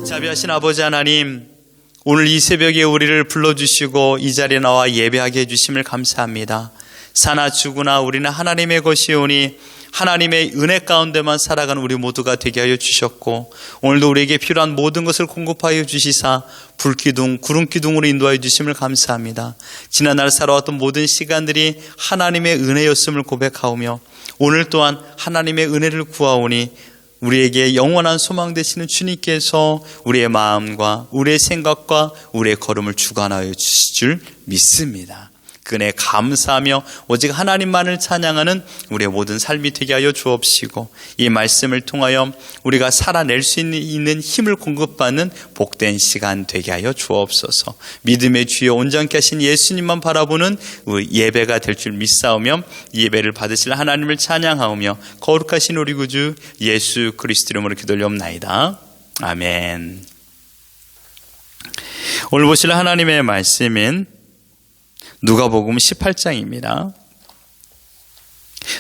자비하신 아버지 하나님, 오늘 이 새벽에 우리를 불러주시고 이 자리에 나와 예배하게 해주심을 감사합니다. 사나 죽으나 우리는 하나님의 것이오니 하나님의 은혜 가운데만 살아가는 우리 모두가 되게 하여 주셨고, 오늘도 우리에게 필요한 모든 것을 공급하여 주시사 불기둥, 구름기둥으로 인도하여 주심을 감사합니다. 지난날 살아왔던 모든 시간들이 하나님의 은혜였음을 고백하오며, 오늘 또한 하나님의 은혜를 구하오니 우리에게 영원한 소망 되시는 주님께서 우리의 마음과 우리의 생각과 우리의 걸음을 주관하여 주실 줄 믿습니다. 그 은혜에 감사하며 오직 하나님만을 찬양하는 우리의 모든 삶이 되게 하여 주옵시고, 이 말씀을 통하여 우리가 살아낼 수 있는 힘을 공급받는 복된 시간 되게 하여 주옵소서. 믿음의 주여 온전케 하신 예수님만 바라보는 예배가 될 줄 믿사오며, 예배를 받으실 하나님을 찬양하오며 거룩하신 우리 구주 예수 그리스도 이름으로 기도드리옵나이다. 아멘. 오늘 보실 하나님의 말씀은 누가복음 18장입니다.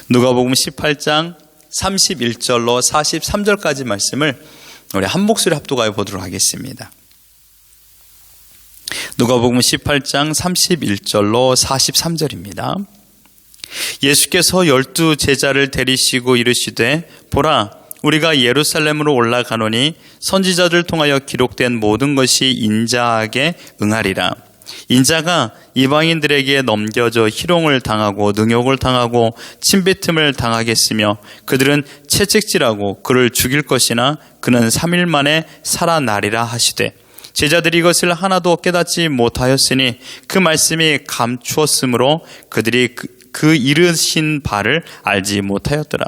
누가복음 18장 31절로 43절까지 말씀을 우리 한 목소리 합독하여 보도록 하겠습니다. 누가복음 18장 31절로 43절입니다. 예수께서 12 제자를 데리시고 이르시되, 보라, 우리가 예루살렘으로 올라가노니 선지자들 통하여 기록된 모든 것이 인자하게 응하리라. 인자가 이방인들에게 넘겨져 희롱을 당하고 능욕을 당하고 침뱉음을 당하겠으며, 그들은 채찍질하고 그를 죽일 것이나 그는 3일 만에 살아나리라 하시되, 제자들이 이것을 하나도 깨닫지 못하였으니 그 말씀이 감추었으므로 그들이 그 이르신 바를 알지 못하였더라.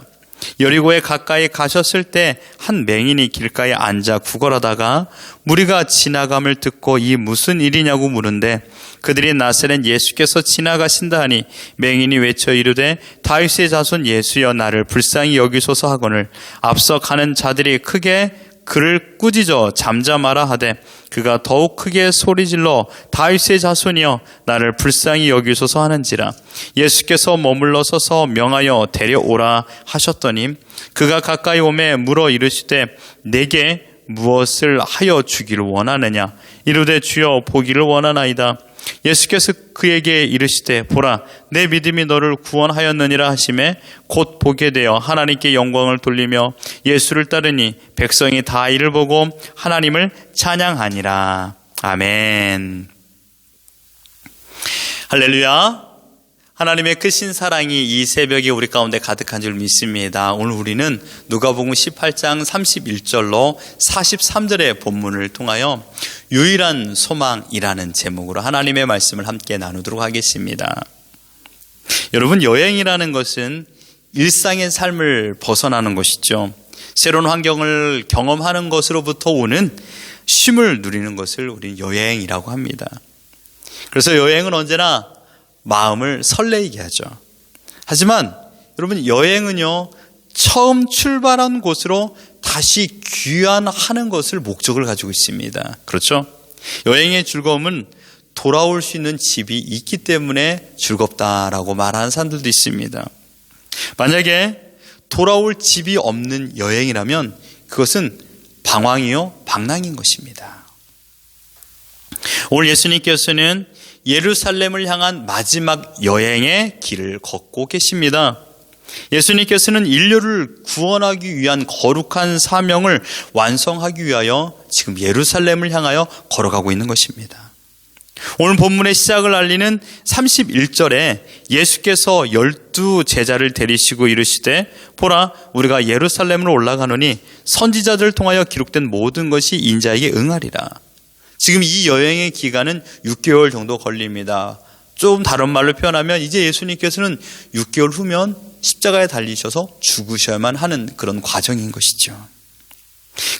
여리고에 가까이 가셨을 때 한 맹인이 길가에 앉아 구걸하다가 무리가 지나감을 듣고 이 무슨 일이냐고 물은데, 그들이 나사렛 예수께서 지나가신다 하니 맹인이 외쳐 이르되, 다윗의 자손 예수여 나를 불쌍히 여기소서 하거늘 앞서 가는 자들이 크게 그를 꾸짖어 잠잠하라 하되, 그가 더욱 크게 소리질러 다윗의 자손이여 나를 불쌍히 여기소서 하는지라. 예수께서 머물러 서서 명하여 데려오라 하셨더니 그가 가까이 오매 물어 이르시되, 내게 무엇을 하여 주기를 원하느냐? 이르되 주여 보기를 원하나이다. 예수께서 그에게 이르시되, 보라, 내 믿음이 너를 구원하였느니라 하시매 곧 보게 되어 하나님께 영광을 돌리며 예수를 따르니 백성이 다 이를 보고 하나님을 찬양하니라. 아멘. 할렐루야. 하나님의 크신 사랑이 이 새벽에 우리 가운데 가득한 줄 믿습니다. 오늘 우리는 누가복음 18장 31절로 43절의 본문을 통하여 유일한 소망이라는 제목으로 하나님의 말씀을 함께 나누도록 하겠습니다. 여러분, 여행이라는 것은 일상의 삶을 벗어나는 것이죠. 새로운 환경을 경험하는 것으로부터 오는 쉼을 누리는 것을 우리는 여행이라고 합니다. 그래서 여행은 언제나 마음을 설레게 하죠. 하지만 여러분, 여행은요, 처음 출발한 곳으로 다시 귀환하는 것을 목적을 가지고 있습니다. 그렇죠? 여행의 즐거움은 돌아올 수 있는 집이 있기 때문에 즐겁다라고 말하는 사람들도 있습니다. 만약에 돌아올 집이 없는 여행이라면 그것은 방황이요, 방랑인 것입니다. 오늘 예수님께서는 예루살렘을 향한 마지막 여행의 길을 걷고 계십니다. 예수님께서는 인류를 구원하기 위한 거룩한 사명을 완성하기 위하여 지금 예루살렘을 향하여 걸어가고 있는 것입니다. 오늘 본문의 시작을 알리는 31절에 예수께서 12 제자를 데리시고 이르시되, 보라, 우리가 예루살렘으로 올라가노니 선지자들을 통하여 기록된 모든 것이 인자에게 응하리라. 지금 이 여행의 기간은 6개월 정도 걸립니다. 좀 다른 말로 표현하면 이제 예수님께서는 6개월 후면 십자가에 달리셔서 죽으셔야만 하는 그런 과정인 것이죠.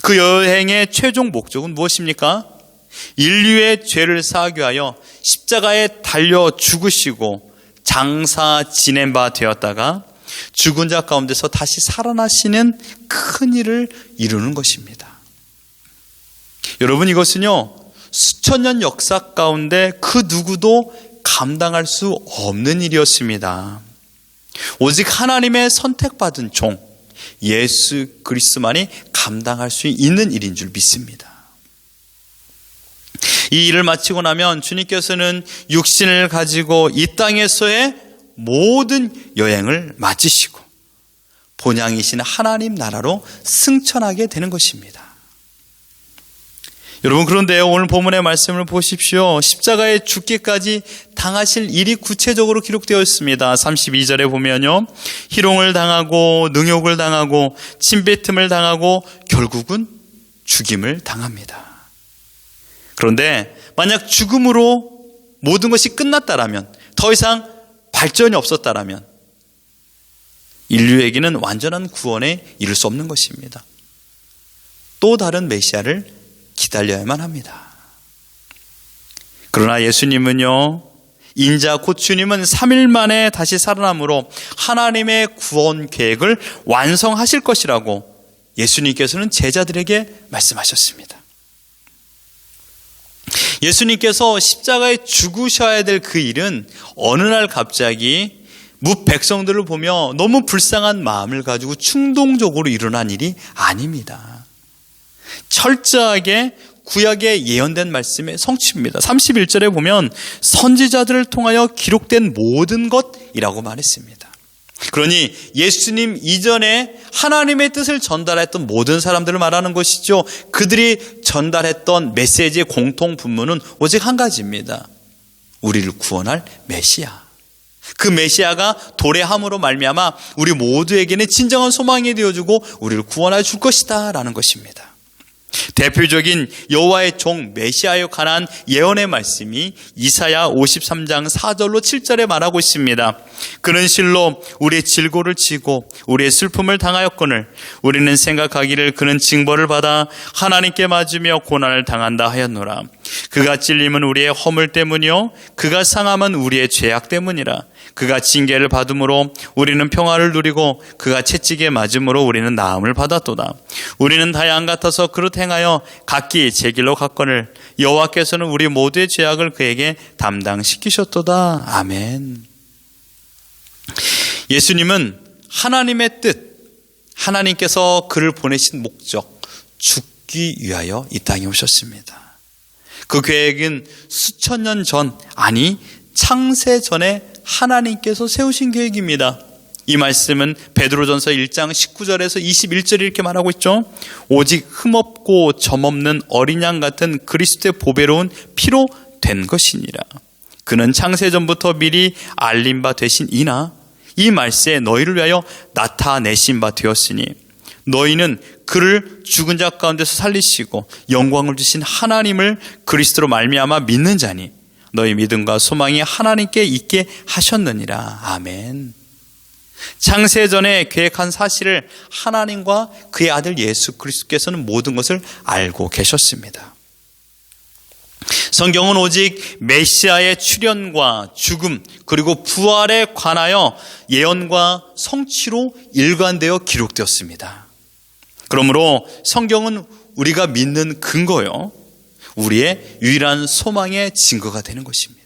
그 여행의 최종 목적은 무엇입니까? 인류의 죄를 사하기 위하여 십자가에 달려 죽으시고 장사 지낸 바 되었다가 죽은 자 가운데서 다시 살아나시는 큰 일을 이루는 것입니다. 여러분, 이것은요, 수천 년 역사 가운데 그 누구도 감당할 수 없는 일이었습니다. 오직 하나님의 선택받은 종 예수 그리스도만이 감당할 수 있는 일인 줄 믿습니다. 이 일을 마치고 나면 주님께서는 육신을 가지고 이 땅에서의 모든 여행을 마치시고 본향이신 하나님 나라로 승천하게 되는 것입니다. 여러분, 그런데요, 오늘 본문의 말씀을 보십시오. 십자가에 죽기까지 당하실 일이 구체적으로 기록되어 있습니다. 32절에 보면요, 희롱을 당하고 능욕을 당하고 침뱉음을 당하고 결국은 죽임을 당합니다. 그런데 만약 죽음으로 모든 것이 끝났다라면, 더 이상 발전이 없었다라면 인류에게는 완전한 구원에 이를 수 없는 것입니다. 또 다른 메시아를 기다려야만 합니다. 그러나 예수님은요, 인자 곧 주님은 3일 만에 다시 살아남으로 하나님의 구원 계획을 완성하실 것이라고 예수님께서는 제자들에게 말씀하셨습니다. 예수님께서 십자가에 죽으셔야 될 그 일은 어느 날 갑자기 백성들을 보며 너무 불쌍한 마음을 가지고 충동적으로 일어난 일이 아닙니다. 철저하게 구약에 예언된 말씀의 성취입니다. 31절에 보면 선지자들을 통하여 기록된 모든 것이라고 말했습니다. 그러니 예수님 이전에 하나님의 뜻을 전달했던 모든 사람들을 말하는 것이죠. 그들이 전달했던 메시지의 공통 분모는 오직 한 가지입니다. 우리를 구원할 메시아. 그 메시아가 도래함으로 말미암아 우리 모두에게는 진정한 소망이 되어주고 우리를 구원해 줄 것이다 라는 것입니다. 대표적인 여호와의 종 메시아에 관한 예언의 말씀이 이사야 53장 4절로 7절에 말하고 있습니다. 그는 실로 우리의 질고를 지고 우리의 슬픔을 당하였거늘 우리는 생각하기를 그는 징벌을 받아 하나님께 맞으며 고난을 당한다 하였노라. 그가 찔림은 우리의 허물 때문이요 그가 상함은 우리의 죄악 때문이라. 그가 징계를 받음으로 우리는 평화를 누리고 그가 채찍에 맞음으로 우리는 나음을 받았도다. 우리는 다 양 같아서 그릇 행하여 각기 제 길로 갔거늘 여호와께서는 우리 모두의 죄악을 그에게 담당시키셨도다. 아멘. 예수님은 하나님의 뜻, 하나님께서 그를 보내신 목적, 죽기 위하여 이 땅에 오셨습니다. 그 계획은 수천 년 전, 아니 창세 전에 하나님께서 세우신 계획입니다. 이 말씀은 베드로전서 1장 19절에서 21절 이렇게 말하고 있죠. 오직 흠없고 점없는 어린 양 같은 그리스도의 보배로운 피로 된 것이니라. 그는 창세전부터 미리 알린 바 되신 이나 이 말세에 너희를 위하여 나타내신 바 되었으니 너희는 그를 죽은 자 가운데서 살리시고 영광을 주신 하나님을 그리스도로 말미암아 믿는 자니 너희 믿음과 소망이 하나님께 있게 하셨느니라. 아멘. 창세전에 계획한 사실을 하나님과 그의 아들 예수 그리스도께서는 모든 것을 알고 계셨습니다. 성경은 오직 메시아의 출현과 죽음 그리고 부활에 관하여 예언과 성취로 일관되어 기록되었습니다. 그러므로 성경은 우리가 믿는 근거요, 우리의 유일한 소망의 증거가 되는 것입니다.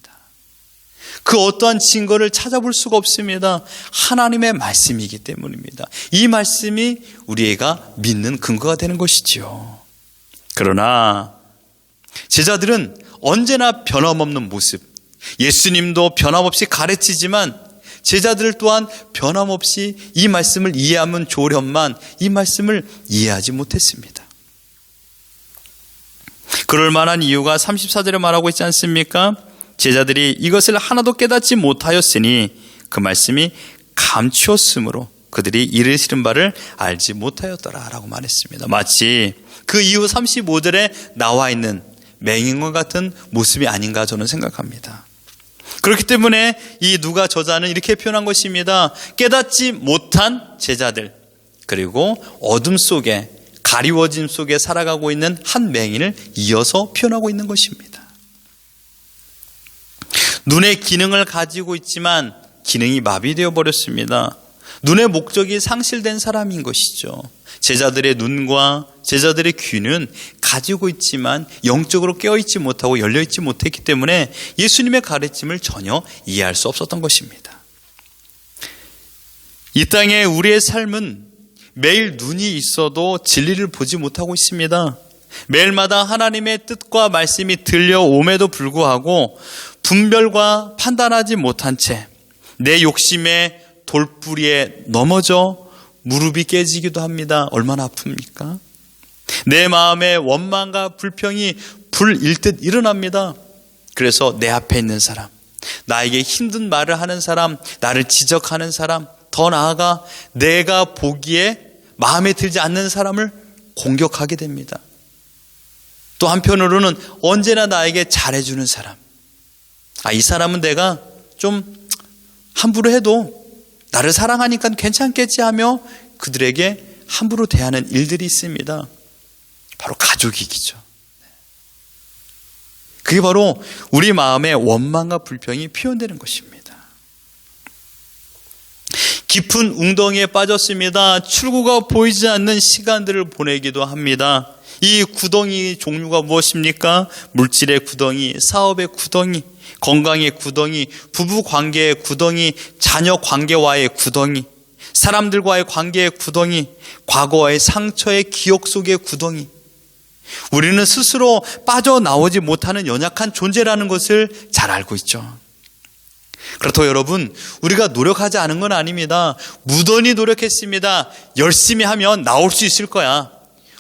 그 어떠한 증거를 찾아볼 수가 없습니다. 하나님의 말씀이기 때문입니다. 이 말씀이 우리가 믿는 근거가 되는 것이지요. 그러나 제자들은 언제나 변함없는 모습, 예수님도 변함없이 가르치지만 제자들 또한 변함없이 이 말씀을 이해하면 좋으련만 이 말씀을 이해하지 못했습니다. 그럴 만한 이유가 34절에 말하고 있지 않습니까? 제자들이 이것을 하나도 깨닫지 못하였으니 그 말씀이 감추었으므로 그들이 이르시는 바를 알지 못하였더라 라고 말했습니다. 마치 그 이후 35절에 나와 있는 맹인과 같은 모습이 아닌가 저는 생각합니다. 그렇기 때문에 이 누가 저자는 이렇게 표현한 것입니다. 깨닫지 못한 제자들, 그리고 어둠 속에 가리워짐 속에 살아가고 있는 한 맹인을 이어서 표현하고 있는 것입니다. 눈의 기능을 가지고 있지만 기능이 마비되어 버렸습니다. 눈의 목적이 상실된 사람인 것이죠. 제자들의 눈과 제자들의 귀는 가지고 있지만 영적으로 깨어있지 못하고 열려있지 못했기 때문에 예수님의 가르침을 전혀 이해할 수 없었던 것입니다. 이 땅에 우리의 삶은 매일 눈이 있어도 진리를 보지 못하고 있습니다. 매일마다 하나님의 뜻과 말씀이 들려옴에도 불구하고 분별과 판단하지 못한 채 내 욕심의 돌뿌리에 넘어져 무릎이 깨지기도 합니다. 얼마나 아픕니까? 내 마음에 원망과 불평이 불일듯 일어납니다. 그래서 내 앞에 있는 사람, 나에게 힘든 말을 하는 사람, 나를 지적하는 사람, 더 나아가 내가 보기에 마음에 들지 않는 사람을 공격하게 됩니다. 또 한편으로는 언제나 나에게 잘해주는 사람, 이 사람은 내가 좀 함부로 해도 나를 사랑하니까 괜찮겠지 하며 그들에게 함부로 대하는 일들이 있습니다. 바로 가족이기죠. 그게 바로 우리 마음의 원망과 불평이 표현되는 것입니다. 깊은 웅덩이에 빠졌습니다. 출구가 보이지 않는 시간들을 보내기도 합니다. 이 구덩이 종류가 무엇입니까? 물질의 구덩이, 사업의 구덩이, 건강의 구덩이, 부부 관계의 구덩이, 자녀 관계와의 구덩이, 사람들과의 관계의 구덩이, 과거의 상처의 기억 속의 구덩이. 우리는 스스로 빠져나오지 못하는 연약한 존재라는 것을 잘 알고 있죠. 그렇다고 여러분, 우리가 노력하지 않은 건 아닙니다. 무던히 노력했습니다. 열심히 하면 나올 수 있을 거야.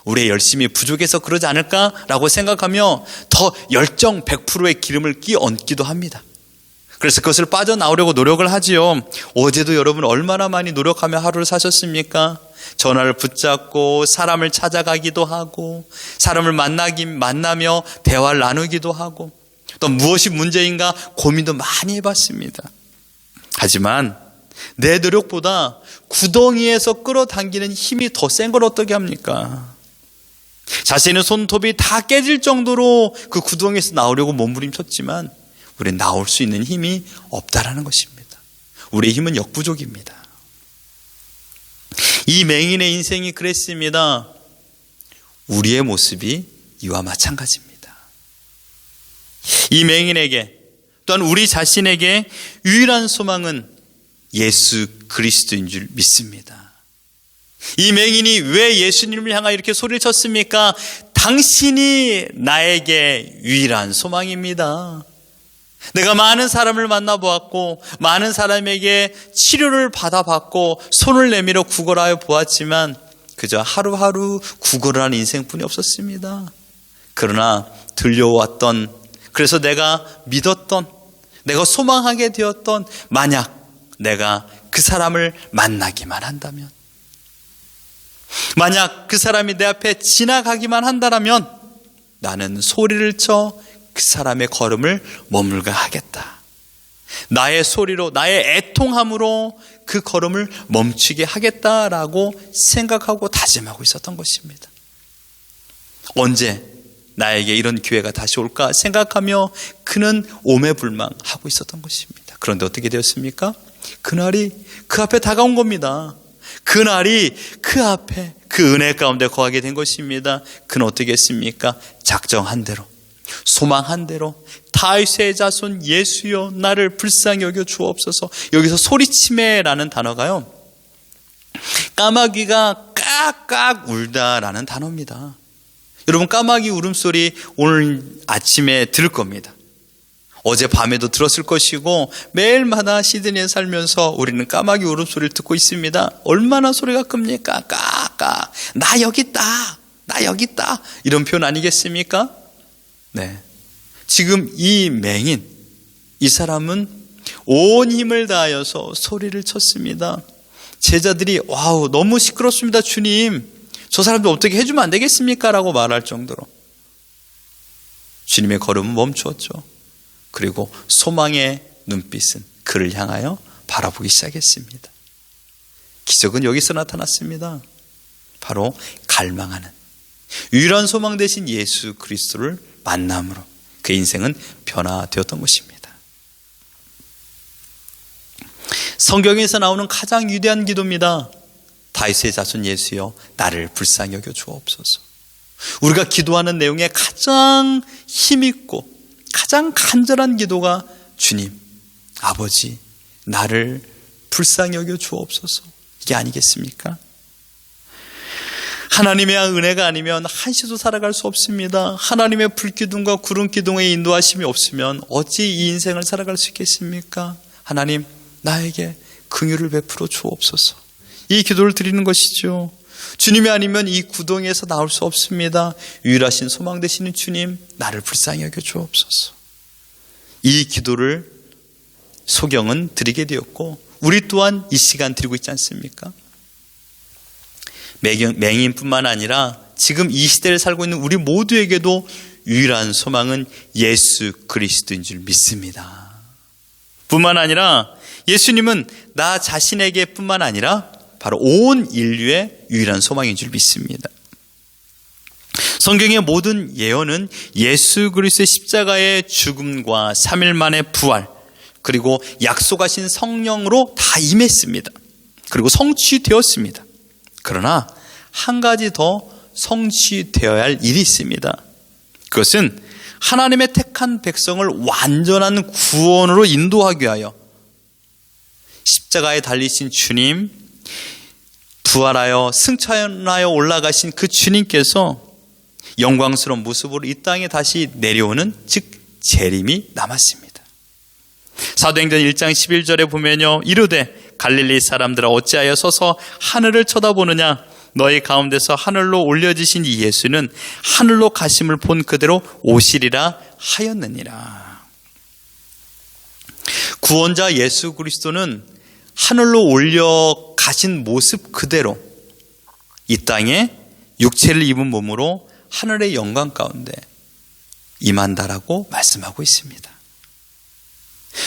우리의 열심이 부족해서 그러지 않을까라고 생각하며 더 열정 100%의 기름을 끼얹기도 합니다. 그래서 그것을 빠져나오려고 노력을 하지요. 어제도 여러분 얼마나 많이 노력하며 하루를 사셨습니까? 전화를 붙잡고 사람을 찾아가기도 하고 사람을 만나며 대화를 나누기도 하고 또 무엇이 문제인가 고민도 많이 해봤습니다. 하지만 내 노력보다 구덩이에서 끌어당기는 힘이 더 센 걸 어떻게 합니까? 자신의 손톱이 다 깨질 정도로 그 구덩이에서 나오려고 몸부림쳤지만 우리는 나올 수 있는 힘이 없다라는 것입니다. 우리의 힘은 역부족입니다. 이 맹인의 인생이 그랬습니다. 우리의 모습이 이와 마찬가지입니다. 이 맹인에게 또한 우리 자신에게 유일한 소망은 예수 그리스도인 줄 믿습니다. 이 맹인이 왜 예수님을 향하여 이렇게 소리를 쳤습니까? 당신이 나에게 유일한 소망입니다. 내가 많은 사람을 만나보았고 많은 사람에게 치료를 받아봤고 손을 내밀어 구걸하여 보았지만 그저 하루하루 구걸을 하는 인생뿐이 없었습니다. 그러나 들려왔던, 그래서 내가 믿었던, 내가 소망하게 되었던, 만약 내가 그 사람을 만나기만 한다면, 만약 그 사람이 내 앞에 지나가기만 한다면 나는 소리를 쳐 그 사람의 걸음을 머물게 하겠다. 나의 소리로, 나의 애통함으로 그 걸음을 멈추게 하겠다라고 생각하고 다짐하고 있었던 것입니다. 언제 나에게 이런 기회가 다시 올까 생각하며 그는 오매불망하고 있었던 것입니다. 그런데 어떻게 되었습니까? 그날이 그 앞에 다가온 겁니다. 그날이 그 앞에 그 은혜 가운데 거하게 된 것입니다. 그는 어떻게 했습니까? 작정한 대로, 소망한 대로 다윗의 자손 예수여 나를 불쌍히 여겨 주옵소서. 여기서 소리치매라는 단어가요, 까마귀가 깍깍 울다라는 단어입니다. 여러분, 까마귀 울음소리 오늘 아침에 들을 겁니다. 어제 밤에도 들었을 것이고 매일마다 시드니에 살면서 우리는 까마귀 울음소리를 듣고 있습니다. 얼마나 소리가 큽니까? 까까, 나 여기 있다, 나 여기 있다, 이런 표현 아니겠습니까? 네, 지금 이 맹인, 이 사람은 온 힘을 다하여서 소리를 쳤습니다. 제자들이 와우, 너무 시끄럽습니다 주님, 저 사람도 어떻게 해주면 안 되겠습니까? 라고 말할 정도로 주님의 걸음은 멈추었죠. 그리고 소망의 눈빛은 그를 향하여 바라보기 시작했습니다. 기적은 여기서 나타났습니다. 바로 갈망하는 유일한 소망 되신 예수 그리스도를 만남으로 그 인생은 변화되었던 것입니다. 성경에서 나오는 가장 위대한 기도입니다. 다윗의 자손 예수여 나를 불쌍히 여겨 주옵소서. 우리가 기도하는 내용에 가장 힘있고 가장 간절한 기도가 주님, 아버지, 나를 불쌍히 여겨 주옵소서, 이게 아니겠습니까? 하나님의 은혜가 아니면 한시도 살아갈 수 없습니다. 하나님의 불기둥과 구름기둥의 인도하심이 없으면 어찌 이 인생을 살아갈 수 있겠습니까? 하나님, 나에게 긍휼을 베풀어 주옵소서. 이 기도를 드리는 것이죠. 주님이 아니면 이 구덩이에서 나올 수 없습니다. 유일하신 소망 되시는 주님, 나를 불쌍히 여겨 주옵소서. 이 기도를 소경은 드리게 되었고 우리 또한 이 시간 드리고 있지 않습니까? 맹인뿐만 아니라 지금 이 시대를 살고 있는 우리 모두에게도 유일한 소망은 예수 그리스도인 줄 믿습니다. 뿐만 아니라 예수님은 나 자신에게 뿐만 아니라 바로 온 인류의 유일한 소망인 줄 믿습니다. 성경의 모든 예언은 예수 그리스도의 십자가의 죽음과 3일 만의 부활, 그리고 약속하신 성령으로 다 임했습니다. 그리고 성취되었습니다. 그러나 한 가지 더 성취되어야 할 일이 있습니다. 그것은 하나님의 택한 백성을 완전한 구원으로 인도하기 위하여 십자가에 달리신 주님, 부활하여 승천하여 올라가신 그 주님께서 영광스러운 모습으로 이 땅에 다시 내려오는, 즉 재림이 남았습니다. 사도행전 1장 11절에 보면요, 이르되 갈릴리 사람들아 어찌하여 서서 하늘을 쳐다보느냐, 너희 가운데서 하늘로 올려지신 이 예수는 하늘로 가심을 본 그대로 오시리라 하였느니라. 구원자 예수 그리스도는 하늘로 올려 가신 모습 그대로 이 땅에 육체를 입은 몸으로 하늘의 영광 가운데 임한다라고 말씀하고 있습니다.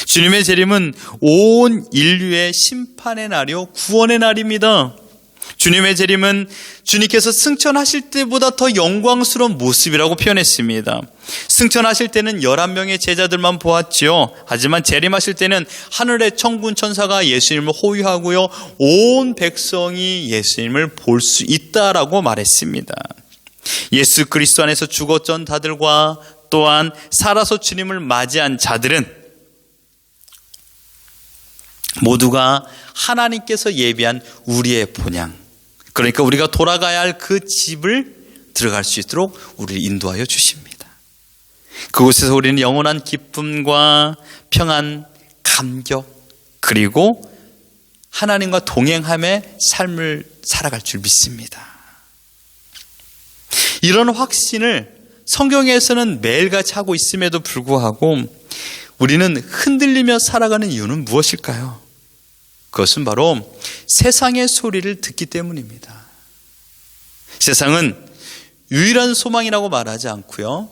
주님의 재림은 온 인류의 심판의 날이요 구원의 날입니다. 주님의 재림은 주님께서 승천하실 때보다 더 영광스러운 모습이라고 표현했습니다. 승천하실 때는 11명의 제자들만 보았지요. 하지만 재림하실 때는 하늘의 천군 천사가 예수님을 호위하고요, 온 백성이 예수님을 볼 수 있다라고 말했습니다. 예수 그리스도 안에서 죽었던 자들과 또한 살아서 주님을 맞이한 자들은 모두가 하나님께서 예비한 우리의 본향, 그러니까 우리가 돌아가야 할 그 집을 들어갈 수 있도록 우리를 인도하여 주십니다. 그곳에서 우리는 영원한 기쁨과 평안, 감격, 그리고 하나님과 동행함의 삶을 살아갈 줄 믿습니다. 이런 확신을 성경에서는 매일같이 하고 있음에도 불구하고 우리는 흔들리며 살아가는 이유는 무엇일까요? 그것은 바로 세상의 소리를 듣기 때문입니다. 세상은 유일한 소망이라고 말하지 않고요,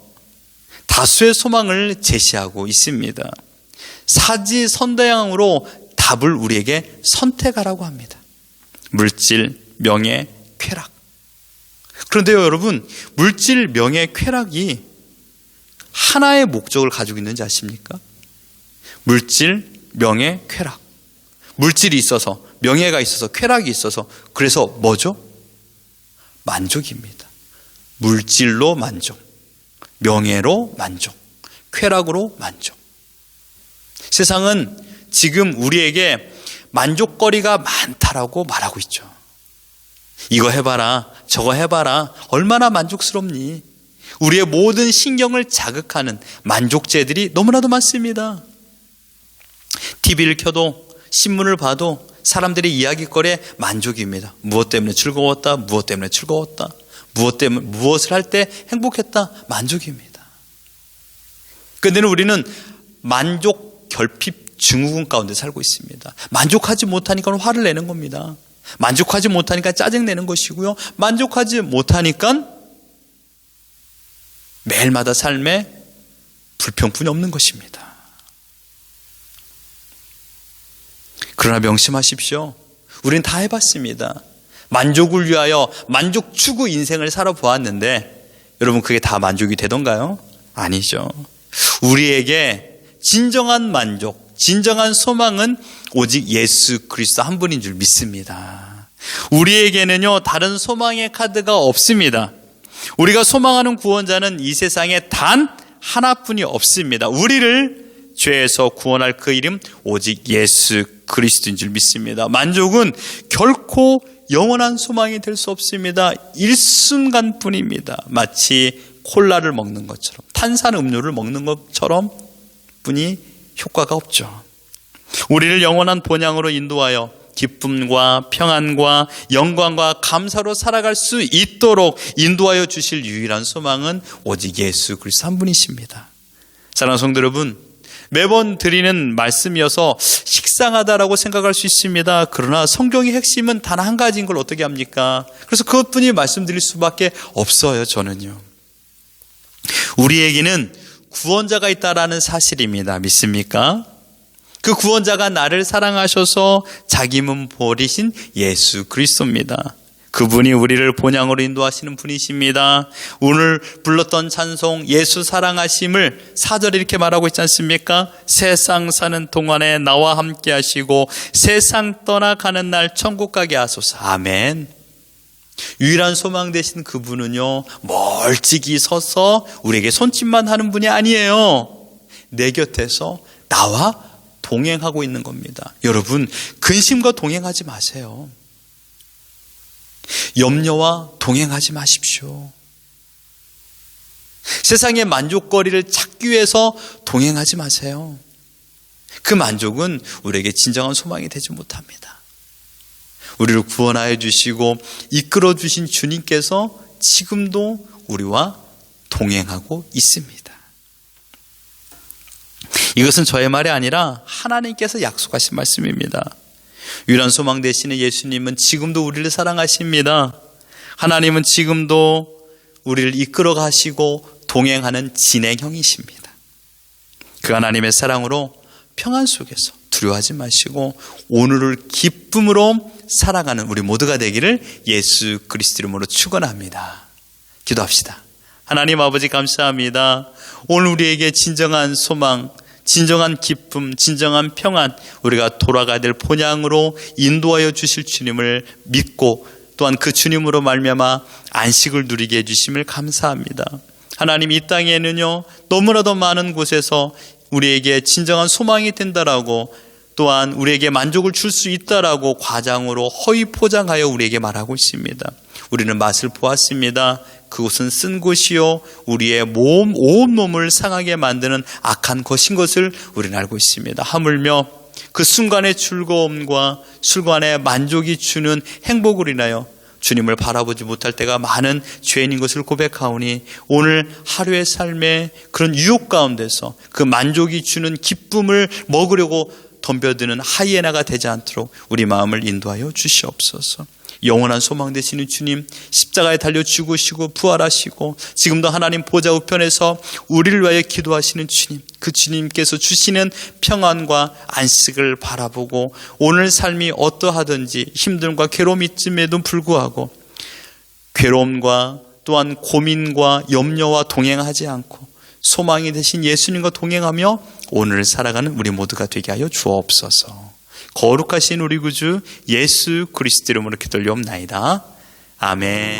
다수의 소망을 제시하고 있습니다. 사지선다양으로 답을 우리에게 선택하라고 합니다. 물질, 명예, 쾌락. 그런데요 여러분, 물질, 명예, 쾌락이 하나의 목적을 가지고 있는지 아십니까? 물질, 명예, 쾌락. 물질이 있어서, 명예가 있어서, 쾌락이 있어서, 그래서 뭐죠? 만족입니다. 물질로 만족, 명예로 만족, 쾌락으로 만족. 세상은 지금 우리에게 만족거리가 많다라고 말하고 있죠. 이거 해봐라, 저거 해봐라, 얼마나 만족스럽니? 우리의 모든 신경을 자극하는 만족제들이 너무나도 많습니다. TV를 켜도 신문을 봐도 사람들의 이야기거리에 만족입니다. 무엇 때문에 즐거웠다, 무엇 때문에 즐거웠다, 무엇을 할 때 행복했다, 만족입니다. 그런데 우리는 만족 결핍 증후군 가운데 살고 있습니다. 만족하지 못하니까 화를 내는 겁니다. 만족하지 못하니까 짜증내는 것이고요, 만족하지 못하니까 매일마다 삶에 불평뿐이 없는 것입니다. 그러나 명심하십시오. 우리는 다 해봤습니다. 만족을 위하여 만족 추구 인생을 살아보았는데 여러분, 그게 다 만족이 되던가요? 아니죠. 우리에게 진정한 만족, 진정한 소망은 오직 예수 그리스도 한 분인 줄 믿습니다. 우리에게는요 다른 소망의 카드가 없습니다. 우리가 소망하는 구원자는 이 세상에 단 하나뿐이 없습니다. 우리를 죄에서 구원할 그 이름 오직 예수 그리스도인 줄 믿습니다. 만족은 결코 영원한 소망이 될 수 없습니다. 일순간뿐입니다. 마치 콜라를 먹는 것처럼, 탄산음료를 먹는 것처럼 뿐이 효과가 없죠. 우리를 영원한 본향으로 인도하여 기쁨과 평안과 영광과 감사로 살아갈 수 있도록 인도하여 주실 유일한 소망은 오직 예수 그리스도 한 분이십니다. 사랑하는 성도 여러분, 매번 드리는 말씀이어서 식상하다라고 생각할 수 있습니다. 그러나 성경의 핵심은 단 한 가지인 걸 어떻게 합니까? 그래서 그것뿐이 말씀드릴 수밖에 없어요. 저는요, 우리에게는 구원자가 있다라는 사실입니다. 믿습니까? 그 구원자가 나를 사랑하셔서 자기 몸 버리신 예수 그리스도입니다. 그분이 우리를 본향으로 인도하시는 분이십니다. 오늘 불렀던 찬송 예수 사랑하심을 4절에 이렇게 말하고 있지 않습니까? 세상 사는 동안에 나와 함께 하시고 세상 떠나가는 날 천국 가게 하소서. 아멘. 유일한 소망 되신 그분은요, 멀찍이 서서 우리에게 손짓만 하는 분이 아니에요. 내 곁에서 나와 동행하고 있는 겁니다. 여러분, 근심과 동행하지 마세요. 염려와 동행하지 마십시오. 세상의 만족거리를 찾기 위해서 동행하지 마세요. 그 만족은 우리에게 진정한 소망이 되지 못합니다. 우리를 구원하여 주시고 이끌어 주신 주님께서 지금도 우리와 동행하고 있습니다. 이것은 저의 말이 아니라 하나님께서 약속하신 말씀입니다. 유일한 소망 되시는 예수님은 지금도 우리를 사랑하십니다. 하나님은 지금도 우리를 이끌어 가시고 동행하는 진행형이십니다. 그 하나님의 사랑으로 평안 속에서 두려워하지 마시고 오늘을 기쁨으로 살아가는 우리 모두가 되기를 예수 그리스도 이름으로 축원합니다. 기도합시다. 하나님 아버지 감사합니다. 오늘 우리에게 진정한 소망, 진정한 기쁨, 진정한 평안, 우리가 돌아가야 될 본향으로 인도하여 주실 주님을 믿고 또한 그 주님으로 말미암아 안식을 누리게 해주심을 감사합니다. 하나님, 이 땅에는요 너무나도 많은 곳에서 우리에게 진정한 소망이 된다라고 또한 우리에게 만족을 줄 수 있다라고 과장으로 허위 포장하여 우리에게 말하고 있습니다. 우리는 맛을 보았습니다. 그곳은 쓴 곳이요 우리의 온몸을 상하게 만드는 악한 것인 것을 우리는 알고 있습니다. 하물며 그 순간의 즐거움과 순간의 만족이 주는 행복을 인하여 주님을 바라보지 못할 때가 많은 죄인인 것을 고백하오니 오늘 하루의 삶의 그런 유혹 가운데서 그 만족이 주는 기쁨을 먹으려고 덤벼드는 하이에나가 되지 않도록 우리 마음을 인도하여 주시옵소서. 영원한 소망 되시는 주님, 십자가에 달려 죽으시고 부활하시고 지금도 하나님 보좌 우편에서 우리를 위하여 기도하시는 주님, 그 주님께서 주시는 평안과 안식을 바라보고 오늘 삶이 어떠하든지 힘듦과 괴로움이 있음에도 불구하고 괴로움과 또한 고민과 염려와 동행하지 않고 소망이 되신 예수님과 동행하며 오늘 살아가는 우리 모두가 되게 하여 주옵소서. 거룩하신 우리 구주 예수 그리스도 이름으로 기도드리옵나이다. 아멘.